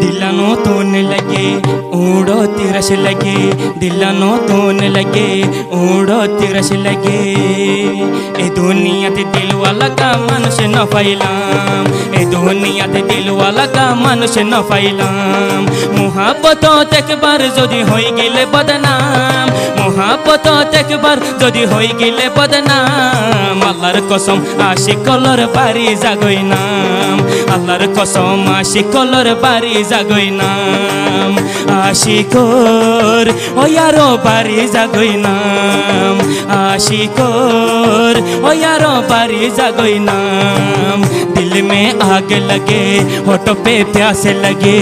दिलानो तोने लगे उड़ो तिरस लगे दिलानो तोने लगे उड़ो तिरस लगे ए दुनिया ते दिल वाला का मनुष्य न फैलाम ए दुनिया ते दिल वाला का मनुष्य न फैलाम मोहब्बत एक बार जदि होई गेले बदनाम मोहब्बत एक बार जदि होई गेले बदनाम अल्लाहर कसम आशिकलर बारी जागोई नाम अल्लाहर कसम आशिकलर बारी जागोई नाम आशिकोर ओ यारो बारी जागोई नाम आशिकोर ओ यारो बारी जागोई नाम दिल में आग लगे होठों पे प्यास लगे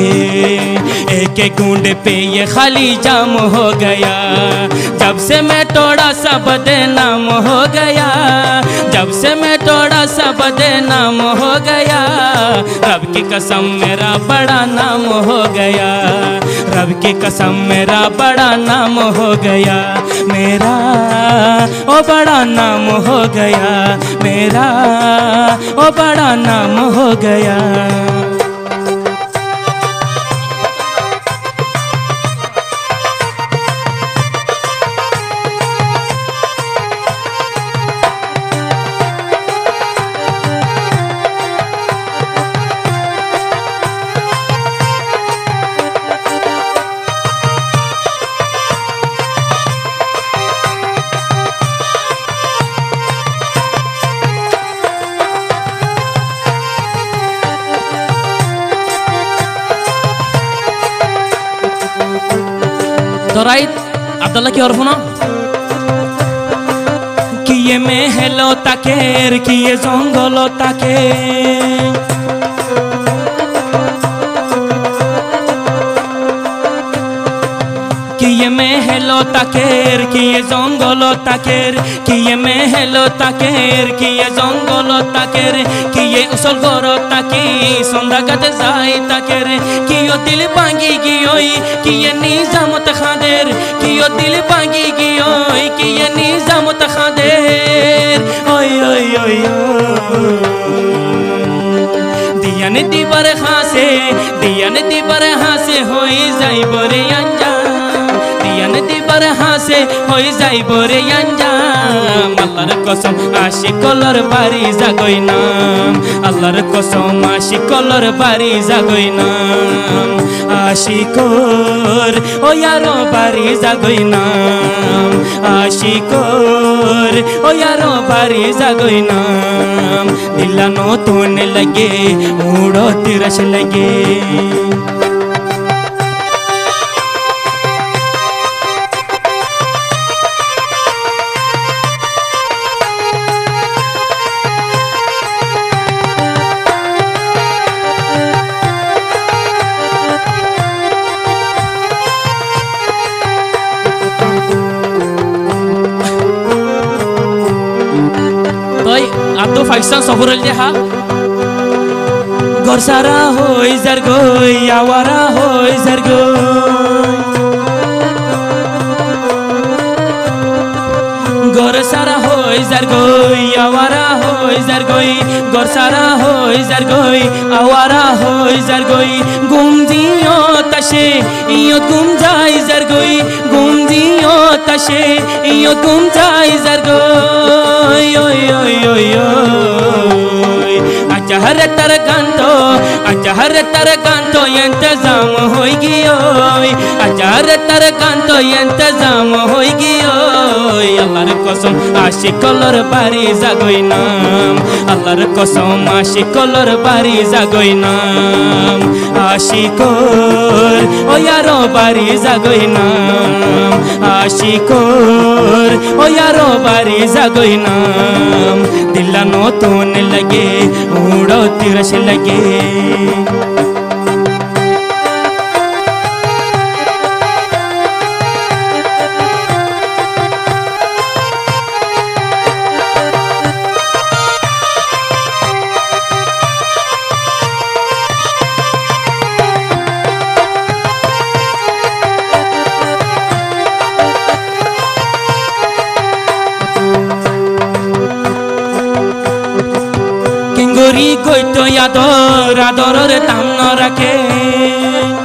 एक एक बूंद पे ये खाली जाम हो गया जब से मैं थोड़ा सा बदनाम हो गया जब से मैं थोड़ा सा बदनाम हो गया रब की कसम मेरा बड़ा नाम हो गया रब की कसम मेरा बड़ा नाम हो गया मेरा ओ बड़ा नाम हो गया मेरा ओ बड़ा नाम हो गया राइट अब्दुल्ला की और सुनो कि ये महलो ताकेर कि ये जंगलो ताकेर कि ये महलो ताकेर कि ये जंगलो ताकेर कि ये महलो ताकेर कि ये जंगलो ताकेर कि ये उसल गोरो ताकी संदा गाते जाई ताकेर कि यो दिल भांगी गियोई कि ये निजाम तखादेर कि यो दिल भांगी गियोई कि ये निजाम तखादेर ओय ओय ओय दिया ने दीवार खासे दिया ने दीवार हासे होई जाई बोरे अंजा दीवार हासे होई जाई बोरे अंजाम अल्लाहर कसम आशिकलर बारी जागोई नाम अल्लाहर कसम आशिकलर बारी जागोई नाम आशिकोर ओ यारो बारी जागोई नाम आशिकोर ओ यारो बारी जागोई नाम दिलानो तोने लगे उड़ो तिरस लगे Abdul Faisal Sohurul Deha Gorsara hoi zargoi awara hoi zargoi Gorsara hoi zargoi awara hoi zargoi Gorsara hoi zargoi awara hoi zargoi Gumdiyo tashe iyo gumjai zargoi Gumdiyo tashe iyo gumjai zargoi Oy oy oy oy Ajahar tar ganto इंतजाम होई गियोई अजार तर Kanto इंतजाम होई गियोई अल्लाहर कसम आशिकलर बारी जागोई नाम अल्लाहर कसम आशिकलर बारी जागोई नाम आशिकोर ओ यारो बारी जागोई नाम आशिकोर ओ यारो बारी जागोई नाम दिलानो तोने लगे उड़ो तिरस लगे गोरी कोई तो यादोर आदोर दाम न रखे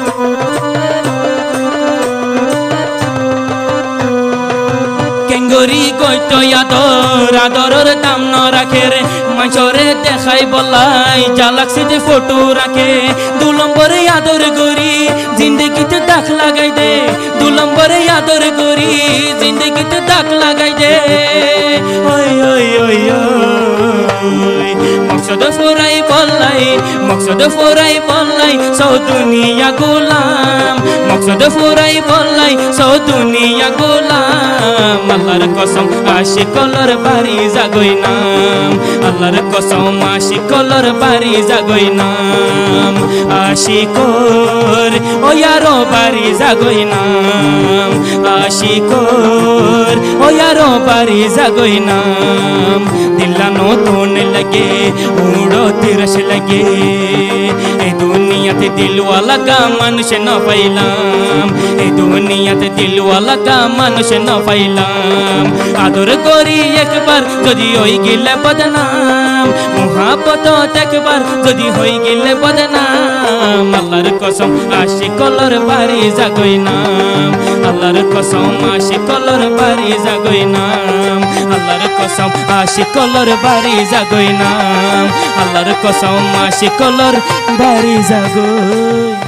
তো আদর আদরের দাম ন রাখে রে মাইসরে দেখাই বলাই যা লাগছে যে ফটো রাখে 2 নম্বরে আদর করি জিন্দগিতে দাগ লাগাই দে 2 নম্বরে আদর করি জিন্দগিতে দাগ লাগাই দে ওই ওই ওই ওই মকসদ ফুরাই বললাই সৌ দুনিয়া গোলাম মকসদ ফুরাই বললাই সৌ দুনিয়া গোলাম আল্লাহর কসম আশিকলর বাড়ি জাগই নাম আল্লাহর কসম আশিকলর বাড়ি জাগই নাম আশিকর ও ইয়ারো বাড়ি জাগই নাম আশিকর ও ইয়ারো বাড়ি জাগই নাম দিল্লা নতুন লাগে উড়ো তিরস লাগে এই দুনিয়াতে দিলওয়ালা কা মানুষ না পাইলাম এই দুনিয়াতে দিলওয়ালা কা মানুষ না পাইলাম আদর করি একবার যদি হই গেলে বদনাম মোহাব্বত একবার যদি হই গেলে বদনাম আল্লাহর কসম আশিকলর বাড়ি জাগই নাম আল্লাহর কসম আশিকলর বাড়ি জাগই নাম আল্লাহর কসম আশিকলর বাড়ি জাগই নাম আল্লাহর কসম আশিকলর বাড়ি জাগই